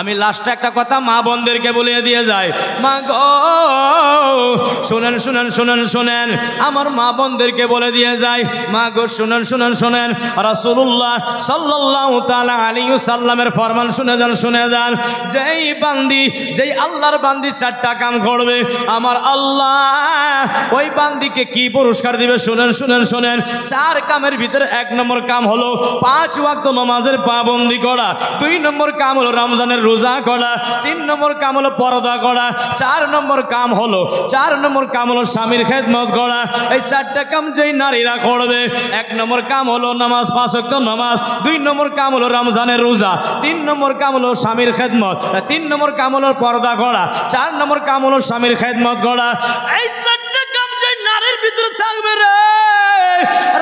আমি লাস্টে একটা কথা মা বোনদেরকে বলিয়ে দিয়ে যাই। মা গো শুনেন শুনেন শুনেন শুনেন, আমার মা বোনদেরকে বলে দিয়ে যাই। মা গো শুনেন শুনেন শুনেন, রাসূলুল্লাহ সাল্লাল্লাহু তাআলা আলাইহি ওয়াসাল্লামের ফরমান শুনে যান, শুনে যান। যেই বান্দি, যেই আল্লাহর বান্দি চারটা কাম করবে, আমার আল্লাহ ওই বান্দিকে কি পুরস্কার দিবে শুনেন শুনেন শুনেন। চার কামের ভিতরে এক নম্বর কাম হলো 5 ওয়াক্ত নামাজের পাবন্দি করা, 2 নম্বর কাম হলো রমজানের রোজা করা, 3 নম্বর কাম হলো পর্দা করা, 4 নম্বর কাম হলো স্বামীর খেদমত করা। এই চারটা কাম যেই নারীরা করবে, 1 নম্বর কাম হলো নামাজ, 5 ওয়াক্ত নামাজ, 2 নম্বর কাম হলো রমজানের রোজা, 3 নম্বর কাম হলো স্বামীর খেদমত, 3 নম্বর কাম হলো পর্দা করা, 4 নম্বর কাম হলো স্বামীর খেদমত করা। এই চারটা কাম যেই নারীর ভিতরে থাকবে রে,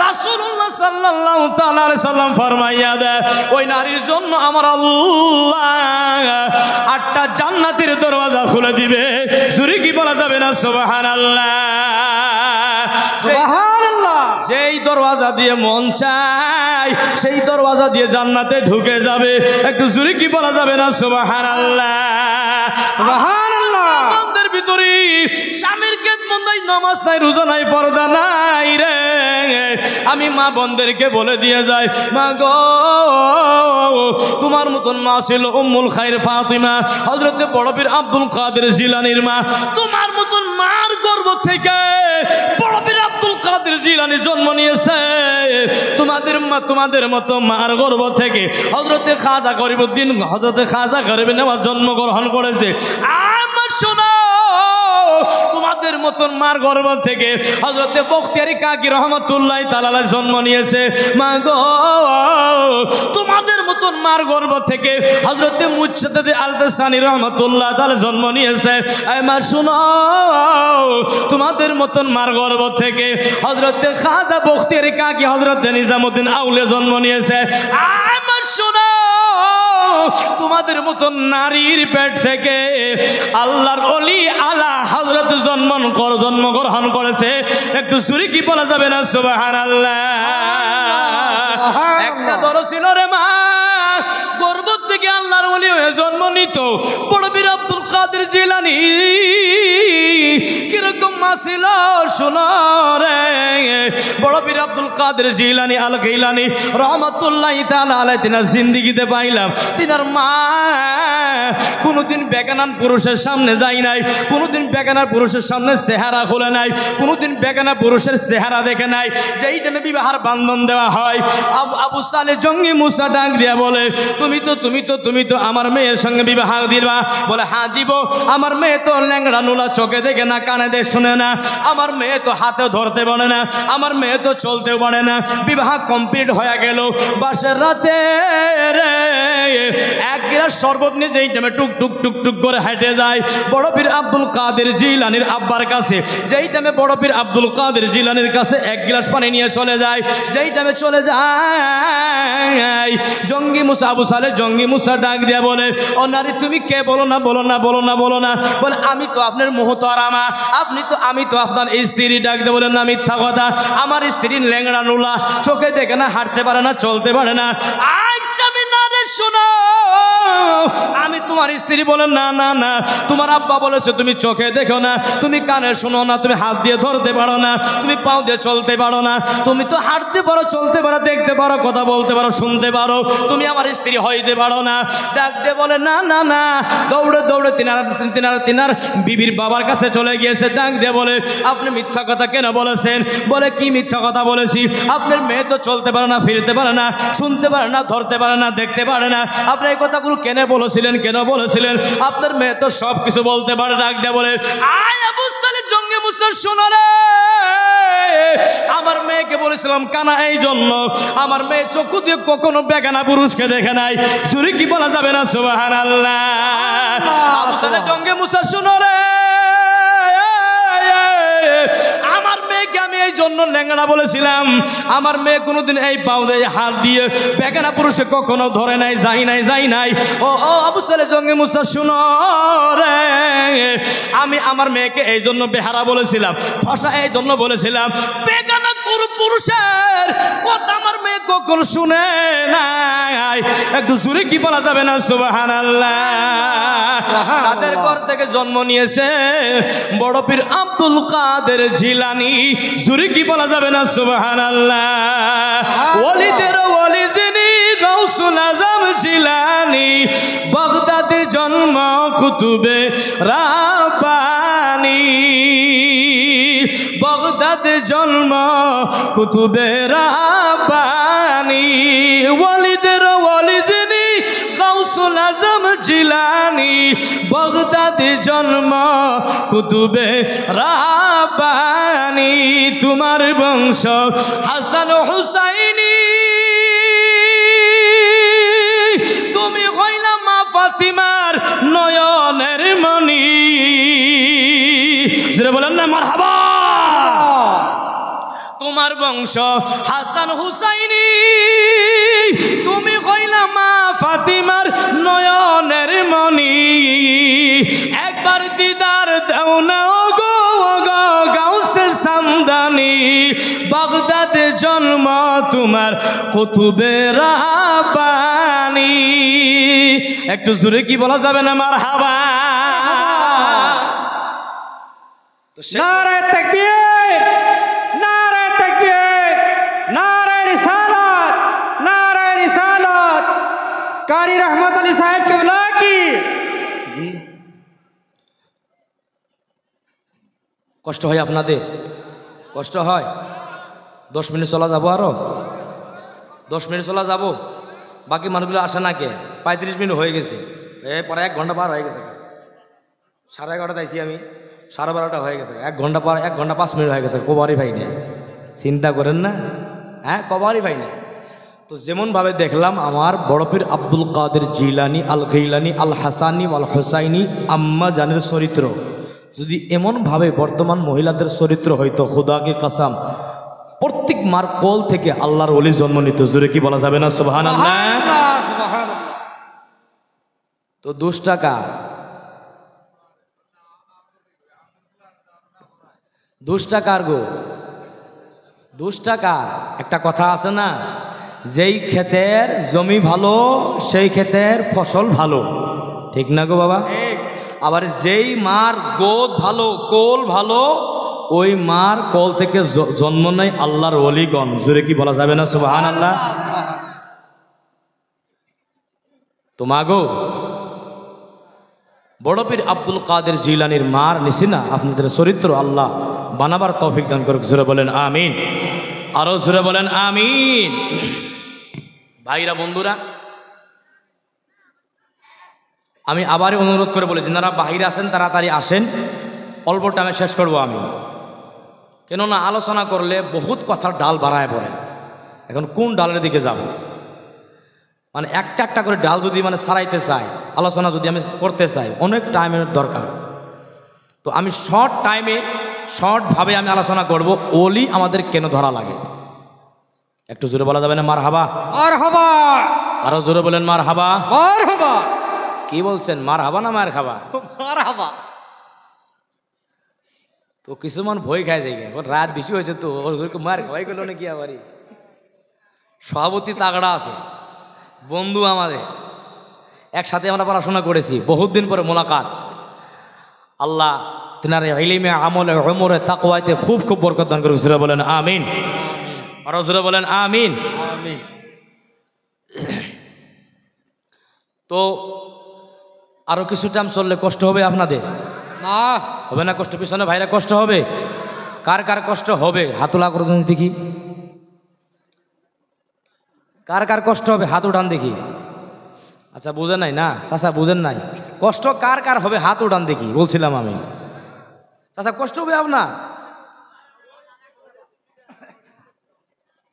রাসূলুল্লাহ সাল্লাল্লাহু তাআলা আলাইহি সাল্লাম ফরমাইয়া দেয়, ওই নারীর জন্য আমার আল্লাহ 8টা জান্নাতের দরওয়াজা খুলে দিবে। জোরে কি বলা যাবে না সুবহানাল্লাহ? সুবহানাল্লাহ। যেই দরওয়াজা দিয়ে মন চায় সেই দরওয়াজা দিয়ে জান্নাতে ঢুকে যাবে। একটু জোরে কি বলা যাবে না সুবহানাল্লাহ? সুবহানাল্লাহ। আমাদের ভিতরে স্বামীর খেদমত নাই, নামাজ নাই, রোজা নাই, পর্দা নাই রে। আমি মা বোনদেরকে বলে দিয়ে যাই, মা গো তোমার মতন মা ছিল উম্মুল খায়র ফাতিমা, হযরত বড় পীর আব্দুল কাদের জিলানীর মা। তোমার মতন মার গর্ভ থেকে বড় পীর আব্দুল কাদের জিলানী জন্ম নিয়েছে। তোমাদের মতো মার গর্ভ থেকে হযরত খাজা গরিবউদ্দিন, হযরত খাজা গরিবে নেওয়াজ জন্মগ্রহণ করেছে। আমার শোনো, তোমাদের মতন মার গর্ভ থেকে হযরত বখতিয়ারি কাকি রহমাতুল্লাহ তাআলা জন্ম নিয়েছে। মা গো তোমাদের মতন মার গর্ভ থেকে হযরত মুজতাদি আলফসানি রহমাতুল্লাহ তাআলা জন্ম নিয়েছে। এই মা শুনো, তোমাদের মতন মার গর্ভ থেকে হযরত খাজা বখতিয়ারি কাকি হযরত নিজামউদ্দিন আউলিয়া জন্ম নিয়েছে। আমার শোনো, তোমাদের মতন নারীর পেট থেকে আল্লাহর ওলি আলা হযরত জন্মগ্রহণ করেছে। একটু জোরে কি বলা যাবে না সুবহানাল্লাহ? একটা দর ছিল রে মা, গর্ভ থেকে আল্লাহর ওলি হয়ে জন্ম নিত বড় পীর আব্দুল কাদের জিলানী। কিরকম মা ছিল শোনো রে, বড় পীর আব্দুল কাদের জিলানী আল গিলানী রহমাতুল্লাহ তাআলা আলাইহি তিনার জিন্দেগিতে পাইলাম, তিনার মা কোনোদিন বেগানান পুরুষের সামনে যায় নাই, কোনোদিন বেগানা পুরুষের সামনে চেহারা খোলে নাই, কোনোদিন বেগানা পুরুষের চেহারা দেখে নাই। যেই টাইমে বিবাহের বান্ধন দেওয়া হয়, আবু সালে জঙ্গি মুসা ডাক দিয়া বলে, তুমি তো আমার মেয়ের সঙ্গে বিবাহ দিবা? বলে হ্যাঁ দিব। আমার মেয়ে তো ল্যাংড়া নুলা, চোখে দেখে না, কানে দেখে শুনে না, আমার মেয়ে তো হাতে ধরতে পারে না, আমার মেয়ে তো চলতেও পারে না। বিবাহ কমপ্লিট হয়ে গেল। বাসের রাতে রে 1 গ্লাস শরবত নিয়ে যেই টাইমে টুক টুক টুক টুক করে হেঁটে যায় বড় পীর আব্দুল কাদের জিলানীর আব্বার কাছে, যেই টাইমে বড় পীর আব্দুল কাদের জিলানীর কাছে 1 গ্লাস পানি নিয়ে চলে যায়, যেই টাইমে চলে যায় জঙ্গি মুসা, আবু সালে জঙ্গি মুসা ডাক দিয়া বলে, ও নারী তুমি কে? বলো না বলো না বলো না বলো না। বলে আমি তো আপনার মুহতারামা, আমি তো আপনার স্ত্রী। ডাক দিয়ে বলে না, মিথ্যা কথা, আমার স্ত্রী ল্যাংড়া নুলা, চোখে দেখে না, হাঁটতে পারে না, চলতে পারে না। আয়েশা না রে শোনো, আমি তোমার স্ত্রী। বলে না না না, তোমার আব্বা বলেছে তুমি চোখে দেখো না, তুমি কানে শোনো না, তুমি হাত দিয়ে ধরতে পারো না, তুমি পাও দিয়ে চলতে পারো না, তুমি তো হাঁটতে পারো, চলতে পারো, দেখতে পারো, কথা বলতে পারো, শুনতে পারো, তুমি আমার স্ত্রী হইতে পারো না। ডাক দিয়ে বলে না না না। দৌড়ে দৌড়ে তিনার বিবির বাবার কাছে চলে গিয়েছে। ডাক দিয়ে বলে, আপনি মিথ্যা কথা কেন বলেছেন? বলে কি মিথ্যা কথা বলেছি? আপনার মেয়ে তো চলতে পারে না, ফিরতে পারে না, শুনতে পারে না, ধরতে পারে না, দেখতে পারে না, আপনি এই কথাগুলো কেন বলেছিলেন? আপনার মেয়ে তো সব কিছু বলতে পারে। ডাক দিয়ে বলে, আয় আবু সালে জঙ্গি মুসা শোনো রে, আমার মেয়েকে বলেছিলাম কানা, এই জন্য আমার মেয়ে চক্ষু দিয়ে কখনো বেগানা পুরুষকে দেখে নাই। জোরে কি বলা যাবে না সুবহানাল্লাহ? আবু সালে জঙ্গি মুসা শোনো রে, আমার মেয়েকে আমি এই জন্য ল্যাংড়া বলেছিলাম, আমার মেয়ে কোনোদিন এই পাও দিয়ে হাত দিয়ে বেগানা পুরুষকে কখনো ধরে নাই, যাই নাই। ও আবু সালে জঙ্গি মুসা শুনো রে, আমি আমার মেয়েকে এই জন্য বেহারা বলেছিলাম, ফসা এই জন্য বলেছিলাম, বেগানা পুরুষের কথা আমার মেয়ে কখনো শুনে নাই। একটু জোরে কি বলা যাবে না সুবহানাল্লাহ? পর থেকে জন্ম নিয়েছে বড় পীর আব্দুল কাদের জিলানী। জোরে কি বলা যাবে না সুবহানাল্লাহ? ওলিদের ওলি যিনি গাউসুল আজম জিলানী, বাগদাদে জন্ম কুতুবে রাব্বানী, বাগদাদে জন্ম কুতুবে রাব্বানী। ওলিদের ওলি যিনি গাউসুল আজম জিলানী, বাগদাদে জন্ম কুতুবে রাব্বানী। তোমার বংশ হাসান হুসাইনি, তুমি হইলা মা ফাতিমার নয়নের মণি। যেটা বলেন না মারহাবা। তোমার বংশ হাসান হুসাইনি, তুমি হইলা মা ফাতিমার নয়নের মণি। একবার দিদার দাও না গো গো গাউসে সামদানি, বাগদাদে জন্ম তোমার কুতুবে রাব্বানী। একটু জোরে কি বলা যাবে না মারহাবা? নারে তাকবীর, নারে তাকবীর, নারে রিসালাত, নারে রিসালাত। কারি রহমত আলী সাহেব কেবলা কি। জি, কষ্ট হয় আপনাদের? কষ্ট হয়? 10 মিনিট চলা যাবো, আরো 10 মিনিট চলা যাবো। বাকি মানুষগুলো আসে না কে? 35 মিনিট হয়ে গেছে, পরে 1 ঘন্টা পার হয়ে গেছে। 11:30 আইসি আমি, 12:30 হয়ে গেছে। 1 ঘন্টা পার, 1 ঘন্টা 5 মিনিট হয়ে গেছে। কবারই ভাই না, চিন্তা করেন না, হ্যাঁ কবারই ভাই না। তো যেমনভাবে দেখলাম আমার বড় পীর আব্দুল কাদের জিলানী আল গিলানী আল হাসানি আল হুসাইনি আম্মা জানের চরিত্র যদি এমনভাবে বর্তমান মহিলাদের চরিত্র হইতো, খুদাকে কাসাম প্রত্যেক মার কোল থেকে আল্লাহর ওলি জন্ম নিত। জোরে কি বলা যাবে না সুবহানাল্লাহ? তো দোষটা কার? দোষটা কার গো? দোষটা কার? একটা কথা আছে না, যেই ক্ষেতের জমি ভালো সেই ক্ষেতের ফসল ভালো, ঠিক না গো বাবা? আবার যেই মার গোদ ভালো, কোল ভালো, ওই মার কোল থেকে জন্ম নেয় আল্লাহর ওলিগণ। জোরে কি বলা যাবে না সুবহানাল্লাহ? তো মা গো, বড় পীর আব্দুল কাদের জিলানীর মার নিছি না আপনাদের চরিত্র আল্লাহ বানাবার তৌফিক দান করুক। জোরে বলেন আমিন, আরো জোরে বলেন আমিন। ভাইরা বন্ধুরা, আমি আবারও অনুরোধ করে বলেছি, যারা বাহিরে আসেন তাড়াতাড়ি আসেন, অল্প টাইমে শেষ করব আমি। কেননা আলোচনা করলে বহুত কথার ডাল বাড়ায় পড়ে। এখন কোন ডালের দিকে যাব? মানে একটা একটা করে ডাল যদি সারাইতে চাই, আলোচনা যদি আমি করতে চাই, অনেক টাইমের দরকার। তো আমি শর্ট টাইমে শর্টভাবে আমি আলোচনা করব, ওলি আমাদের কেন ধরা লাগে। একটু জোরে বলা যাবে না মারহাবা? মারহাবা। আরো জোরে বলেন মারহাবা। মারহাবা। কি বলছেন, মারহাবা না মার খাবা? মারহাবা। তো কিছুমান ভয় খায় যায়, রাত বেশি হয়েছে তো মার খাওয়াই গেল নাকি আবারই। সভাপতি তাগড়া আছে, বন্ধু আমাদের, একসাথে আমরা পড়াশোনা করেছি, বহুত দিন পরে মোলাকাত। আল্লাহ তিনার ইলমে আমলে উমরে তাকওয়াতে খুব খুব বরকত দান করুন। জোরে বলেন আমিন, আরো জোরে বলেন আমিন। তো আরো কিছু টাইম চললে কষ্ট হবে আপনাদের? না হবে না কষ্ট? পিছনে ভাইরা কষ্ট হবে? কার কার কষ্ট হবে হাত তোলা করে দেখি। কার কার কষ্ট হবে হাত উঠান দেখি। আচ্ছা বুঝেন নাই না চাচা? বুঝেন নাই? কষ্ট কার কার হবে হাত উঠান দেখি, বলছিলাম আমি। চাচা কষ্ট হবে আপনার?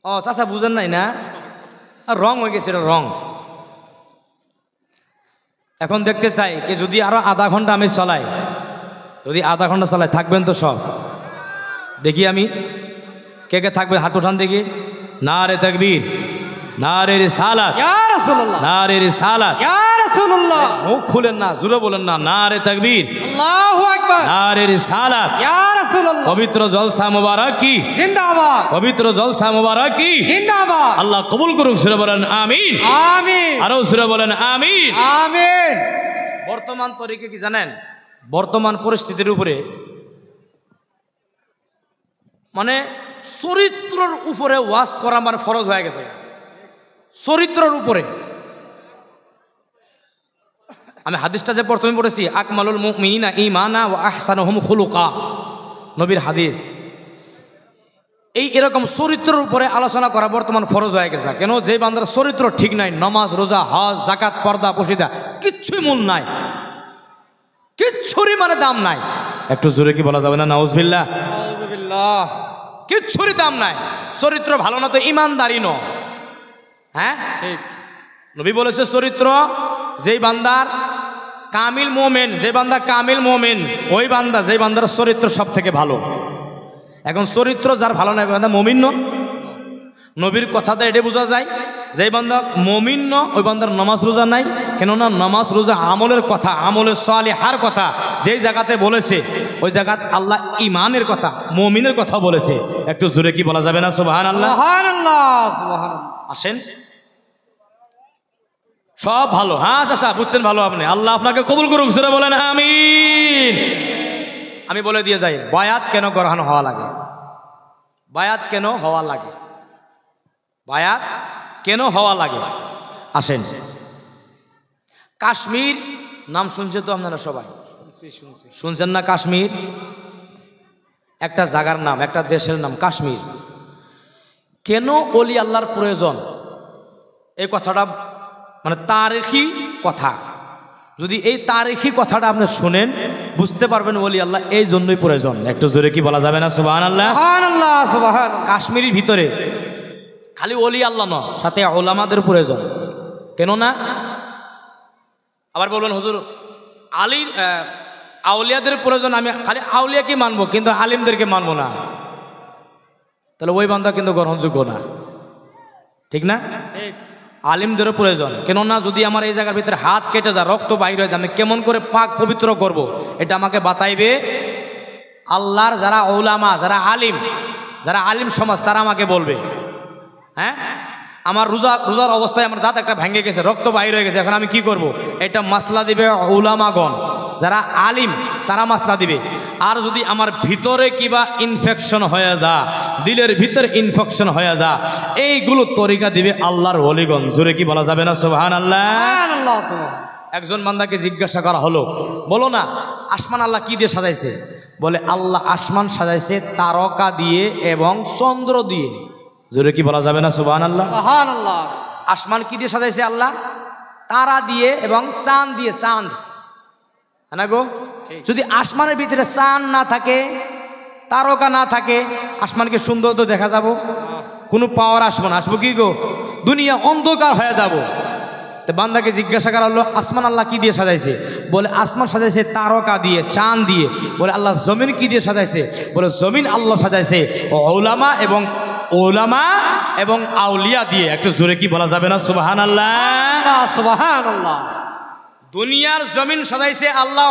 ও চাচা বুঝেন নাই না? রং হয়ে গেছে, এটা রং। এখন দেখতে চাই যে যদি আরো আধা ঘন্টা আমি চালাই, যদি আধা ঘন্টা চালাই থাকবেন তো সব? দেখি আমি কে কে থাকবে হাত উঠান দেখি। নারে তাকবীর, নারে রিসালাত, ইয়া রাসূলুল্লাহ, নারে রিসালাত, ইয়া রাসূলুল্লাহ। মুখ খুলেন না, জোরে বলেন না। নারে তাকবীর, আল্লাহু আকবার, নারে রিসালাত, ইয়া রাসূলুল্লাহ। পবিত্র জলসা মুবারক কি জিন্দাবাদ, পবিত্র জলসা মুবারক কি জিন্দাবাদ। আল্লাহ কবুল করুক। জোরে বলেন আমিন, আমিন, আরো জোরে বলেন আমিন, আমিন। বর্তমান তরিকে কি জানেন? বর্তমান পরিস্থিতির উপরে মানে চরিত্রের উপরে ওয়াজ করা মানে ফরজ হয়ে গেছে। চরিত্রের উপরে আমি হাদিসটা যে প্রথমে পড়েছি, আকমালুল মুমিনিনা ঈমানা ওয়া আহসানুহুম খুলুকা, নবীর হাদিস। এরকম চরিত্রের উপরে আলোচনা করা বর্তমান ফরজ হয়ে গেছে। কেন? যে বান্দার চরিত্র ঠিক নাই, নামাজ, রোজা, হজ, যাকাত, পর্দা, পশিদা কিচ্ছুই মূল নাই, কিচ্ছুরই মানে দাম নাই। একটু জোরে কি বলা যাবে না? নাউজুবিল্লাহ। নাউজুবিল্লাহ। কিচ্ছুরই দাম নাই। চরিত্র ভালো না তো ইমানদারি ন। হ্যাঁ ঠিক। নবী বলেছে চরিত্র যেই বান্দার কামিল মোমেন, যে বান্দা কামিল মোমেন ওই বান্দা, যেই বান্দার চরিত্র সব থেকে ভালো। এখন চরিত্র যার ভালো নাই বান্দা মমিন ন। নবীর কথাটা এটা বোঝা যায়, যে বান্দা মমিন ন ওই বান্দার নামাজ রোজা নাই। কেননা নামাজ রোজা আমলের কথা, আমলের সালিহার কথা যেই জায়গাতে বলেছে ওই জায়গাতে আল্লাহ ইমানের কথা, মমিনের কথা বলেছে। একটু জোরে কি বলা যাবে না? সুবহানাল্লাহ, সুবহানাল্লাহ, সুবহানাল্লাহ। আসেন, সব ভালো। হ্যাঁ চাচা বুঝছেন ভালো আপনি, আল্লাহ আপনাকে কবুল করুক, জোরে বলেন আমিন। আমি বলে দিয়ে যাই, বায়াত কেন গ্রহণ হওয়া লাগে? বায়াত কেন হওয়া লাগে? বায়াত কেন হওয়া লাগে? আসেন, কাশ্মীর নাম শুনছেন তো আপনারা সবাই? শুনছেন না? কাশ্মীর একটা জায়গার নাম, একটা দেশের নাম কাশ্মীর। কেন ওলি আল্লাহর প্রয়োজন? এই কথাটা মানে তারিখি কথা। যদি এই তারিখি কথাটা আপনি শুনেন বুঝতে পারবেন ওলি আল্লাহ এই জন্যই প্রয়োজন। একটু জোরে কি বলা যাবে না? সুবহানাল্লাহ, সুবহানাল্লাহ, সুবহানাল্লাহ। কাশ্মীরের ভিতরে খালি ওলি আল্লাহ নয়, সাথে ওলামাদের প্রয়োজন। কেন না? আবার বলবেন হুজুর আলীর আউলিয়াদের প্রয়োজন, আমি খালি আউলিয়াকে মানবো কিন্তু আলিমদেরকে মানবো না, তাহলে ওই বান্দা কিন্তু গ্রহণযোগ্য না। ঠিক না? ঠিক। আলিমদেরও প্রয়োজন। কেননা যদি আমার এই জায়গার ভিতরে হাত কেটে যায়, রক্ত বাইর হয়ে যায়, আমি কেমন করে পাক পবিত্র করব? এটা আমাকে বাতাইবে আল্লাহর যারা ওলামা, যারা আলিম সমাজ, তারা আমাকে বলবে। হ্যাঁ, আমার রোজার অবস্থায় আমার দাঁত একটা ভেঙে গেছে, রক্ত বাইর হয়ে গেছে, এখন আমি কি করব? এটা মাসলা দিবে ওলামাগণ, যারা আলিম, তারা মাসলা দিবে। আর যদি আমার ভিতরে কিবা ইনফেকশন হয়ে যা, দিলের ভিতরে ইনফেকশন হয়ে যা, এইগুলো তরিকা দিবে আল্লাহর ওলিগণ। জোরে কি বলা যাবে না? সুবহানাল্লাহ, সুবহানাল্লাহ, সুবহানাল্লাহ। একজন বান্দাকে জিজ্ঞাসা করা হলো, বলো না আসমান আল্লাহ কি দিয়ে সাজাইছে? বলে আল্লাহ আসমান সাজাইছে তারকা দিয়ে এবং চন্দ্র দিয়ে। জোরে কি বলা যাবে না? সুবহানাল্লাহ, সুবহানাল্লাহ। আসমান কি দিয়ে সাজাইছে আল্লাহ? তারা দিয়ে এবং চাঁদ দিয়ে। চাঁদ না গো, যদি আসমানের ভিতরে চাঁদ না থাকে, তারকা না থাকে, আসমানকে সুন্দর তো দেখা যাব? কোনো পাওয়ার আসবো না। আসবো কি গো? দুনিয়া অন্ধকার হয়ে যাব। তো বান্দাকে জিজ্ঞাসা করা হলো আসমান আল্লাহ কি দিয়ে সাজাইছে? বলে আসমান সাজাইছে তারকা দিয়ে, চাঁদ দিয়ে। বলে আল্লাহ জমিন কি দিয়ে সাজাইছে? বলে জমিন আল্লাহ সাজাইছে ওলামা এবং আউলিয়া দিয়ে। একটু জোরে কি বলা যাবে না? সুবহানাল্লাহ, সুবহানাল্লাহ। দুনিয়ার জমিন সাজাইছে আল্লাহ